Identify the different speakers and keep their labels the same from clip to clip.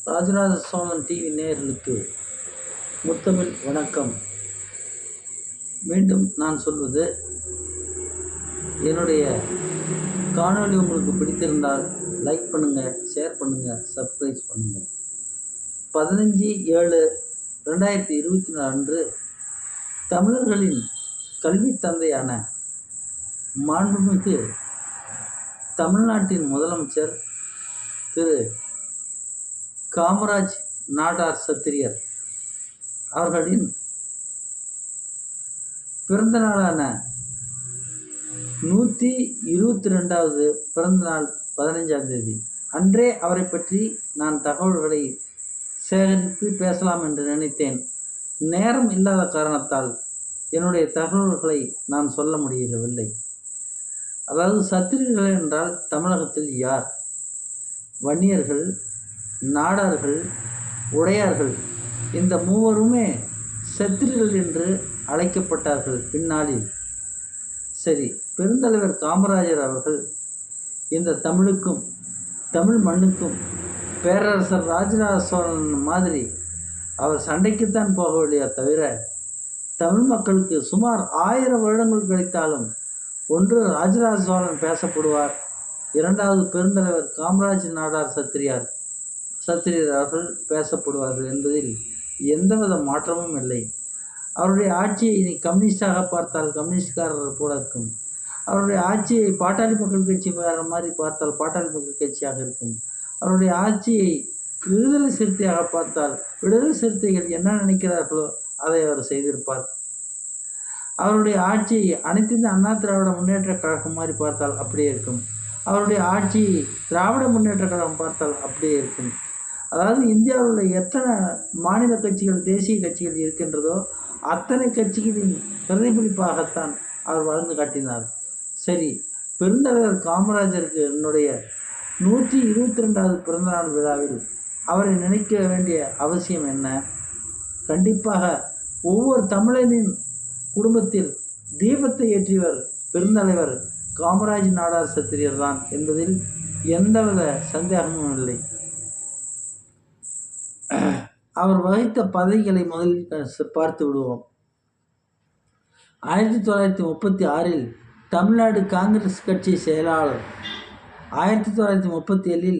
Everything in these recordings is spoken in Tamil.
Speaker 1: ராஜராஜ சோழன் டிவி நேயர்களுக்கு முத்தமிழ் வணக்கம். மீண்டும் நான் சொல்வது, என்னுடைய காணொளி உங்களுக்கு பிடித்திருந்தால் லைக் பண்ணுங்கள், ஷேர் பண்ணுங்கள், சப்ஸ்கிரைப் பண்ணுங்கள். 15/7/2024 அன்று தமிழர்களின் கல்வி தந்தையான மாண்புமிகு தமிழ்நாட்டின் முதலமைச்சர் திரு காமராஜ் நாடார் சத்திரியர் அவர்களின் பிறந்த நாளான 122வது பிறந்த நாள் 15ஆம் தேதி அன்றே அவரை பற்றி நான் தகவல்களை சேகரித்து பேசலாம் என்று நினைத்தேன். நேரம் இல்லாத காரணத்தால் என்னுடைய தகவல்களை நான் சொல்ல முடியவில்லை. அதாவது சத்திரியர்கள் என்றால் தமிழகத்தில் யார்? வன்னியர்கள், நாடார்கள், உடையார்கள், இந்த மூவருமே சத்திரியர்கள் என்று அழைக்கப்பட்டார்கள் பின்னாளில். சரி, பெருந்தலைவர் காமராஜர் அவர்கள் இந்த தமிழுக்கும் தமிழ் மண்ணுக்கும் பேரரசர் ராஜராஜ சோழன் மாதிரி அவர் சண்டைக்குத்தான் போகவில்லையா தவிர, தமிழ் மக்களுக்கு சுமார் 1000 வருடங்கள் கழித்தாலும் ஒன்று ராஜராஜ சோழன் பேசப்படுவார், இரண்டாவது பெருந்தலைவர் காமராஜ் நாடார் சத்திரியர் அவர்கள் பேசப்படுவார்கள் என்பதில் எந்தவித மாற்றமும் இல்லை. அவருடைய ஆட்சியை இனி கம்யூனிஸ்டாக பார்த்தால் கம்யூனிஸ்ட்காரர் போல இருக்கும். அவருடைய ஆட்சியை பாட்டாளி மக்கள் கட்சி மாதிரி பார்த்தால் பாட்டாளி மக்கள் கட்சியாக இருக்கும். அவருடைய ஆட்சியை விடுதலை சிறுத்தையாக பார்த்தால் விடுதலை சிறுத்தைகள் என்ன நினைக்கிறார்களோ அதை அவர் செய்திருப்பார். அவருடைய ஆட்சியை அனைத்து இந்திய அண்ணா திராவிட முன்னேற்ற கழகம் மாதிரி பார்த்தால் அப்படியே இருக்கும். அவருடைய ஆட்சியை திராவிட முன்னேற்ற கழகம் பார்த்தால் அப்படியே இருக்கும். அதாவது இந்தியாவில் உள்ள எத்தனை மாநில கட்சிகள், தேசிய கட்சிகள் இருக்கின்றதோ அத்தனை கட்சிகளின் பிரதிபலிப்பாகத்தான் அவர் வாழ்ந்து காட்டினார். சரி, பெருந்தலைவர் காமராஜருக்கு என்னுடைய 122வது பிறந்தநாள் விழாவில் அவரை நினைக்க வேண்டிய அவசியம் என்ன? கண்டிப்பாக ஒவ்வொரு தமிழனின் குடும்பத்தில் தீபத்தை ஏற்றியவர் பெருந்தலைவர் காமராஜ் நாடார் சத்திரியர் தான் என்பதில் எந்தவித சந்தேகமும் இல்லை. அவர் வகித்த பதவிகளை முதலில் பார்த்து விடுவோம். 1936 தமிழ்நாடு காங்கிரஸ் கட்சி செயலாளர், 1937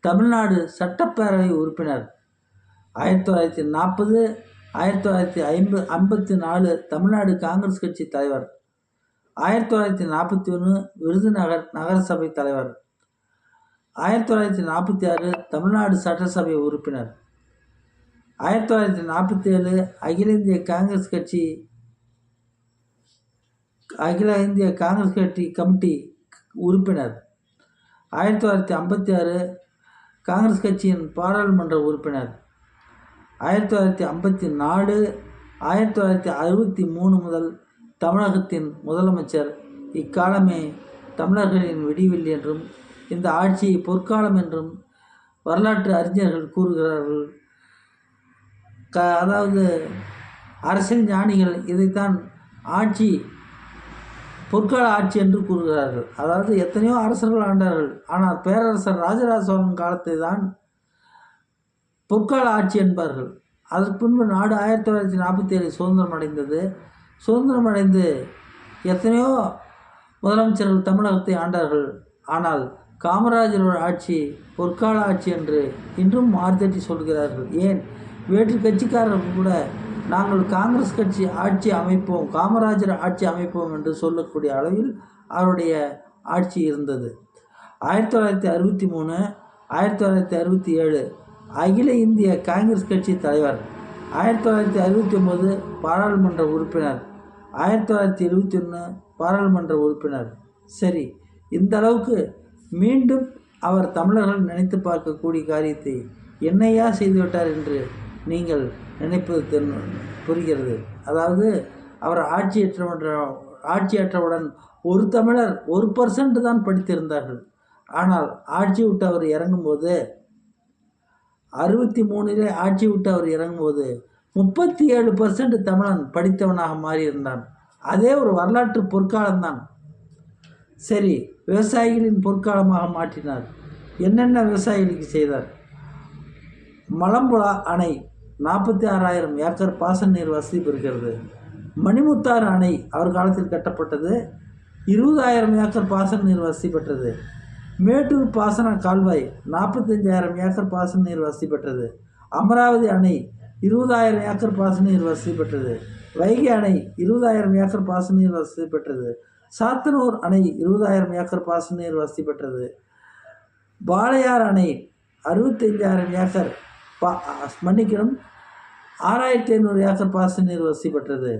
Speaker 1: தமிழ்நாடு சட்டப்பேரவை உறுப்பினர், 1940 1954 தமிழ்நாடு காங்கிரஸ் கட்சி தலைவர், 1941 விருதுநகர் நகரசபை தலைவர், 1946 தமிழ்நாடு சட்டசபை உறுப்பினர், 1947 அகில இந்திய காங்கிரஸ் கட்சி கமிட்டி உறுப்பினர், 1956 காங்கிரஸ் கட்சியின் பாராளுமன்ற உறுப்பினர், 1954 1963 முதல் தமிழகத்தின் முதலமைச்சர். இக்காலமே தமிழர்களின் விடிவெள்ளி என்றும் இந்த ஆட்சியை பொற்காலம் என்றும் வரலாற்று அறிஞர்கள் கூறுகிறார்கள். அதாவது அரசியல் ஞானிகள் இதைத்தான் பொற்கால ஆட்சி என்று கூறுகிறார்கள். அதாவது எத்தனையோ அரசர்கள் ஆண்டார்கள், ஆனால் பேரரசர் ராஜராஜ சோழன் காலத்தை தான் பொற்கால ஆட்சி என்பார்கள். அதற்கு பின்பு நாடு 1947 சுதந்திரம் அடைந்தது. சுதந்திரம் அடைந்து எத்தனையோ முதலமைச்சர்கள் தமிழகத்தை ஆண்டார்கள். ஆனால் காமராஜரோட ஆட்சி பொற்கால ஆட்சி என்று இன்றும் மார்த்தட்டி சொல்கிறார்கள். ஏன், வேற்று கட்சிக்காரர்கள் கூட நாங்கள் காங்கிரஸ் கட்சி ஆட்சி அமைப்போம், காமராஜர் ஆட்சி அமைப்போம் என்று சொல்லக்கூடிய அளவில் அவருடைய ஆட்சி இருந்தது. 1963 1967 அகில இந்திய காங்கிரஸ் கட்சி தலைவர், 1969 பாராளுமன்ற உறுப்பினர், 1971 பாராளுமன்ற உறுப்பினர். சரி, இந்த அளவுக்கு மீண்டும் அவர் தமிழர்கள் நினைத்து பார்க்கக்கூடிய காரியத்தை என்னையா செய்துவிட்டார் என்று நீங்கள் நினைப்பது புரிகிறது. அதாவது அவர் ஆட்சியேற்றவுடன் ஒரு தமிழர் 1% தான் படித்திருந்தார்கள். ஆனால் ஆட்சி விட்டு அவர் இறங்கும்போது 63 ஆட்சி விட்டு அவர் இறங்கும்போது 37% தமிழன் படித்தவனாக மாறியிருந்தான். அதே ஒரு வரலாற்று பொற்காலம்தான். சரி, விவசாயிகளின் பொற்காலமாக மாற்றினார். என்னென்ன விவசாயிகளுக்கு செய்தார்? மலம்புழா அணை 46,000 ஏக்கர் பாசன நீர் வசதி பெறுகிறது. மணிமுத்தாறு அணை அவர் காலத்தில் கட்டப்பட்டது, 20,000 ஏக்கர் பாசன நீர் வசதி பெற்றது. மேட்டூர் பாசன கால்வாய் 45,000 ஏக்கர் பாசன நீர் வசதி பெற்றது. அமராவதி அணை 20,000 ஏக்கர் பாசன நீர் வசதி பெற்றது. வைகை அணை 20,000 ஏக்கர் பாசன நீர் வசதி பெற்றது. சாத்தனூர் அணை 20,000 ஏக்கர் பாசன நீர் வசதி பெற்றது. வாளையார் அணை 65,000 ஏக்கர் 6,500 ஏக்கர் பாசன நீர் வசதி பெற்றது.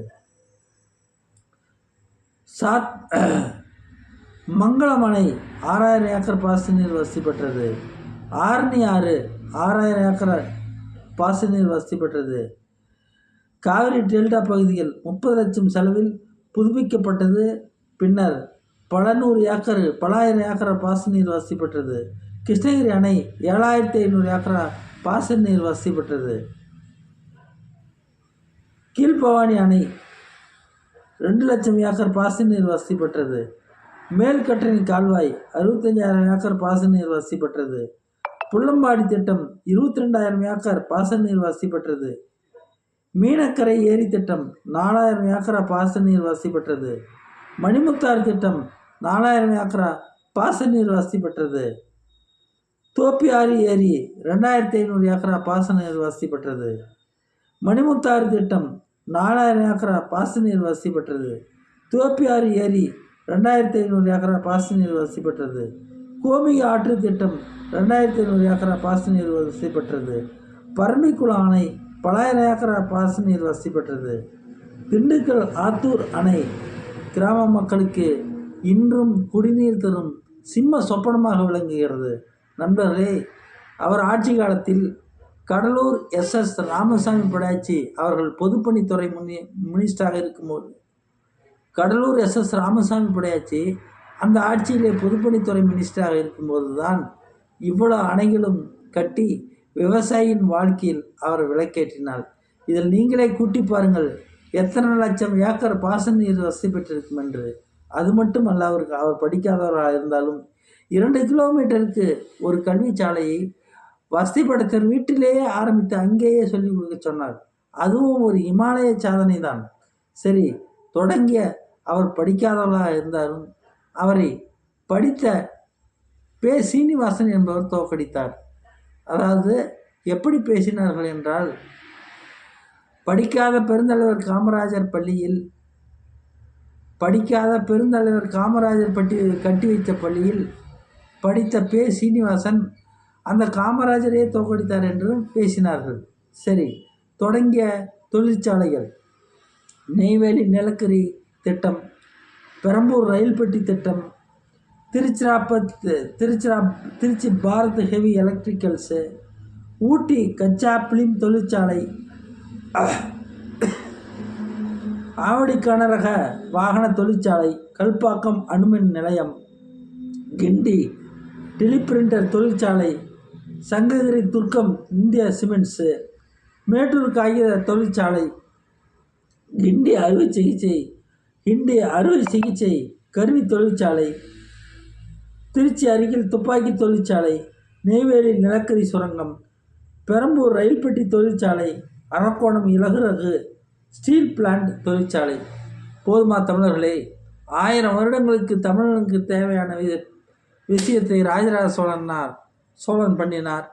Speaker 1: மங்களம் அணை 6,000 ஏக்கர் பாசன நீர் வசதி பெற்றது. ஆரணி ஆறு 6,000 ஏக்கர் பாசன நீர் வசதி பெற்றது. காவிரி டெல்டா பகுதிகள் 30 லட்சம் செலவில் புதுப்பிக்கப்பட்டது. பின்னர் பல ஆயிரம் ஏக்கர் பாசன நீர் வசதி பெற்றது. கிருஷ்ணகிரி அணை 7,500 ஏக்கர் பாசன நீர் வசதி பெற்றது. கீழ்பவானி அணை 2 லட்சம் ஏக்கர் பாசன நீர் வசதி பெற்றது. மேல்கட்டணி கால்வாய் 65,000 ஏக்கர் பாசன நீர் வசதி பெற்றது. புள்ளம்பாடி திட்டம் 22,000 ஏக்கர் பாசன நீர் வசதி பெற்றது. மீனக்கரை ஏரி திட்டம் 4,000 ஏக்கர் பாசன நீர் வசதி பெற்றது. மணிமுத்தாறு திட்டம் 4,000 ஏக்கர் பாசன நீர் வசதி பெற்றது. தோப்பியாறு ஏரி 2,500 ஏக்கர் பாசன நீர் வசதி பெற்றது. மணிமுத்தாறு திட்டம் 4,000 ஏக்கர் பாசன நீர் வசதி பெற்றது. தோப்பியாறு ஏரி 2,500 ஏக்கர் பாசன நீர் வசதி பெற்றது. கோமிகை ஆற்று திட்டம் 2,500 ஏக்கர் பாசன நீர் வசதி பெற்றது. பரம்பிக்குளம் அணை பல ஆயிரம் ஏக்கர் பாசன நீர் வசதி பெற்றது. திண்டுக்கல் ஆத்தூர் அணை கிராம மக்களுக்கு இன்றும் குடிநீர் தரும் சிம்ம சொப்பனமாக விளங்குகிறது. நண்பர்களே, அவர் ஆட்சி காலத்தில் கடலூர் எஸ்.எஸ். ராமசாமி படையாச்சி அவர்கள் பொதுப்பணித்துறை மினிஸ்டராக இருக்கும்போது, கடலூர் எஸ்.எஸ். ராமசாமி படையாச்சி அந்த ஆட்சியிலே பொதுப்பணித்துறை மினிஸ்டராக இருக்கும்போது தான் இவ்வளவு அணைகளும் கட்டி விவசாயியின் வாழ்க்கையில் அவர் விளக்கேற்றினார். இதில் நீங்களே கூட்டி பாருங்கள், எத்தனை லட்சம் ஏக்கர் பாசன நீர் வசதி பெற்றிருக்கும் என்று. அது மட்டுமல்ல, அவர் படிக்காதவராக இருந்தாலும் 2 கிலோமீட்டருக்கு ஒரு கல்வி சாலையை வசதிப்படுத்தர் வீட்டிலேயே ஆரம்பித்து அங்கேயே சொல்லிக் கொடுக்க சொன்னார். அதுவும் ஒரு இமாலய சாதனை தான். சரி, தொடங்கிய அவர் படிக்காதவராக இருந்தாலும் அவரை படித்த பே. சீனிவாசன் என்பவர் தோற்கடித்தார். அதாவது எப்படி பேசினார்கள் என்றால், படிக்காத பெருந்தலைவர் காமராஜர் கட்டி வைத்த பள்ளியில் படித்த பே. சீனிவாசன் அந்த காமராஜரையே தோற்கடித்தார் என்றும் பேசினார்கள். சரி, தொடங்கிய தொழிற்சாலைகள் நெய்வேலி நிலக்கரி திட்டம், பெரம்பூர் ரயில் பெட்டி திட்டம், திருச்சி பாரத் ஹெவி எலக்ட்ரிக்கல்ஸு, ஊட்டி கச்சா பிலிம் தொழிற்சாலை, ஆவடி கனரக வாகன தொழிற்சாலை, கல்பாக்கம் அணுமின் நிலையம், கிண்டி டெலிபிரிண்டர் தொழிற்சாலை, சங்ககிரி துர்க்கம் இந்தியா சிமெண்ட்ஸு, மேட்டூர் காகித தொழிற்சாலை, கிண்டி அறுவை சிகிச்சை கருவி தொழிற்சாலை, திருச்சி அருகில் துப்பாக்கி தொழிற்சாலை, நெய்வேலி நிலக்கரி சுரங்கம், பெரம்பூர் ரயில் பெட்டி தொழிற்சாலை, அரக்கோணம் இலகுரகு ஸ்டீல் பிளான்ட் தொழிற்சாலை. போதுமா தமிழர்களே? 1000 வருடங்களுக்கு தமிழனுக்கு தேவையான விஷயத்தை ராஜராஜ சோழன் பண்ணினார்.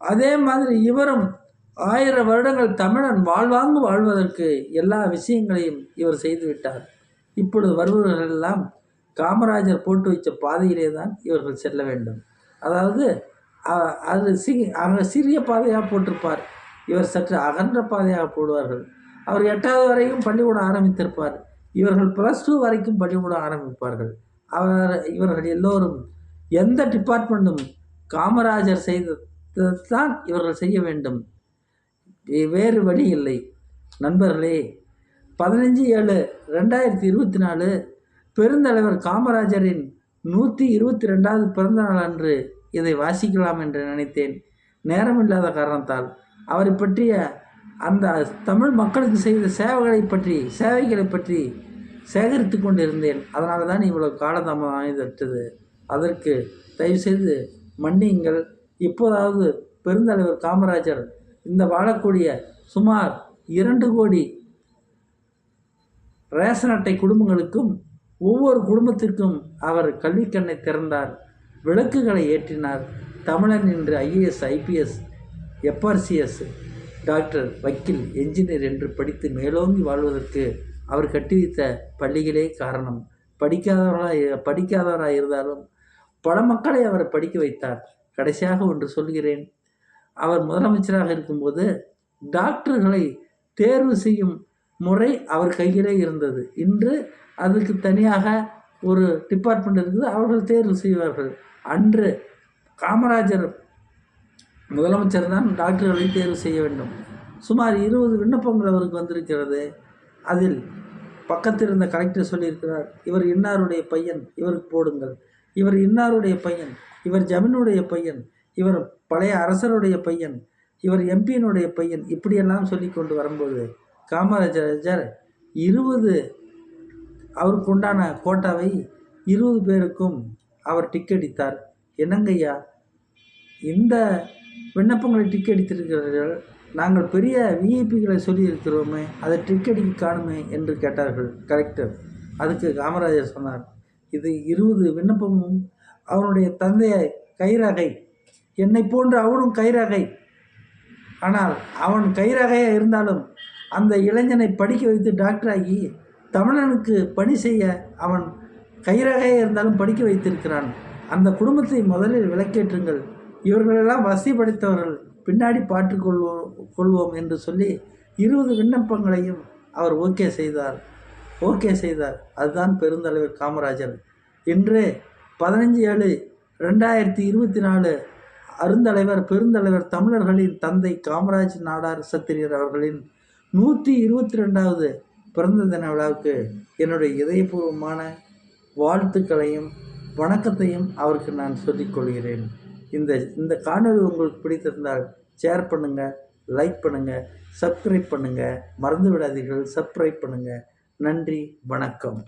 Speaker 1: அதே மாதிரி இவரும் 1000 வருடங்கள் தமிழன் வாழ்வாங்கு வாழ்வதற்கு எல்லா விஷயங்களையும் இவர் செய்துவிட்டார். இப்பொழுது வருபவர்கள் எல்லாம் காமராஜர் போட்டு வைத்த பாதையிலே தான் இவர்கள் செல்ல வேண்டும். அதாவது அது சிறிய பாதையாக போட்டிருப்பார், இவர் சற்று அகன்ற பாதையாக போடுவார்கள். அவர் 8வது வரைக்கும் பள்ளிக்கூடம் ஆரம்பித்திருப்பார், இவர்கள் +2 வரைக்கும் பள்ளிக்கூடம் ஆரம்பிப்பார்கள். இவர்கள் எல்லோரும் எந்த டிபார்ட்மெண்ட்டும் காமராஜர் செய்ததான் இவர்கள் செய்ய வேண்டும், வேறு வழி இல்லை. நண்பர்களே, 15/7/2024 பெருந்தலைவர் காமராஜரின் 122வது பிறந்த நாள் அன்று இதை வாசிக்கலாம் என்று நினைத்தேன். நேரமில்லாத காரணத்தால் அவரை பற்றிய அந்த தமிழ் மக்களுக்கு செய்த சேவைகளை பற்றி சேகரித்து கொண்டிருந்தேன். அதனால தான் இவ்வளவு காலதாமதம் ஆகிவிட்டது. அதற்கு தயவுசெய்து மன்னியுங்கள். இப்போதாவது பெருந்தலைவர் காமராஜர் இந்த வாழக்கூடிய சுமார் 2 கோடி ரேஷன் அட்டை குடும்பங்களுக்கும் ஒவ்வொரு குடும்பத்திற்கும் அவர் கல்விக்கண்ணை திறந்தார், விளக்குகளை ஏற்றினார். தமிழன் இன்று ஐஏஎஸ், ஐபிஎஸ், எஃப்ஆர்சிஎஸ், டாக்டர், வக்கீல், என்ஜினியர் என்று படித்து மேலோங்கி வாழ்வதற்கு அவர் கட்டி வைத்த பள்ளிகளே காரணம். படிக்காதவராக இருந்தாலும் பல மக்களை அவர் படிக்க வைத்தார். கடைசியாக ஒன்று சொல்கிறேன். அவர் முதலமைச்சராக இருக்கும்போது டாக்டர்களை தேர்வு செய்யும் முறை அவர் கையிலே இருந்தது. இன்று அதுக்கு தனியாக ஒரு டிபார்ட்மெண்ட் இருக்குது, அவர்கள் தேர்வு செய்வார்கள். அன்று காமராஜர் முதலமைச்சர் தான் டாக்டர்களை தேர்வு செய்ய வேண்டும். சுமார் 20 விண்ணப்பங்கள் அவருக்கு வந்திருக்கிறது. அதில் பக்கத்தில் இருந்த கலெக்டர் சொல்லியிருக்கிறார், இவர் இன்னாருடைய பையன், இவருக்கு போடுங்கள், இவர் இன்னாருடைய பையன், இவர் ஜமீனுடைய பையன், இவர் பழைய அரசருடைய பையன், இவர் எம்பியினுடைய பையன், இப்படியெல்லாம் சொல்லி கொண்டு வரும்போது காமராஜர் 20 அவருக்கு உண்டான கோட்டாவை 20 பேருக்கும் அவர் டிக்கெடித்தார். என்னங்கய்யா, இந்த விண்ணப்பங்களை டிக்கெடித்திருக்கிறார்கள், நாங்கள் பெரிய விஐபிகளை சொல்லியிருக்கிறோமே, அதை டிக்கெடிக்கு காணுமே என்று கேட்டார்கள் கலெக்டர். அதுக்கு காமராஜர் சொன்னார், இது 20 விண்ணப்பமும் அவனுடைய தந்தையை கைரகை, என்னை போன்று அவனும் கைரகை. ஆனால் அவன் கைரகையாக இருந்தாலும் அந்த இளைஞனை படிக்க வைத்து டாக்டராகி தமிழனுக்கு பணி செய்ய அவன் கைரகையாக இருந்தாலும் படிக்க வைத்திருக்கிறான். அந்த குடும்பத்தை முதலில் விளக்கேற்றுங்கள், இவர்களெல்லாம் வசதி படைத்தவர்கள், பின்னாடி கொள்வோம் என்று சொல்லி 20 விண்ணப்பங்களையும் அவர் ஓகே செய்தார். அதுதான் பெருந்தலைவர் காமராஜர். இன்று 15/7/2024 பெருந்தலைவர் தமிழர்களின் தந்தை காமராஜ் நாடார் சத்திரியர் அவர்களின் 122வது பிறந்த தின விழாவுக்கு என்னுடைய இதயபூர்வமான வாழ்த்துக்களையும் வணக்கத்தையும் அவருக்கு நான் சொல்லிக்கொள்கிறேன். இந்த காணொளி உங்களுக்கு பிடித்திருந்தால் ஷேர் பண்ணுங்கள், லைக் பண்ணுங்கள், சப்ஸ்கிரைப் பண்ணுங்கள், மறந்து விடாதீர்கள், சப்ஸ்கிரைப் பண்ணுங்கள். நன்றி, வணக்கம்.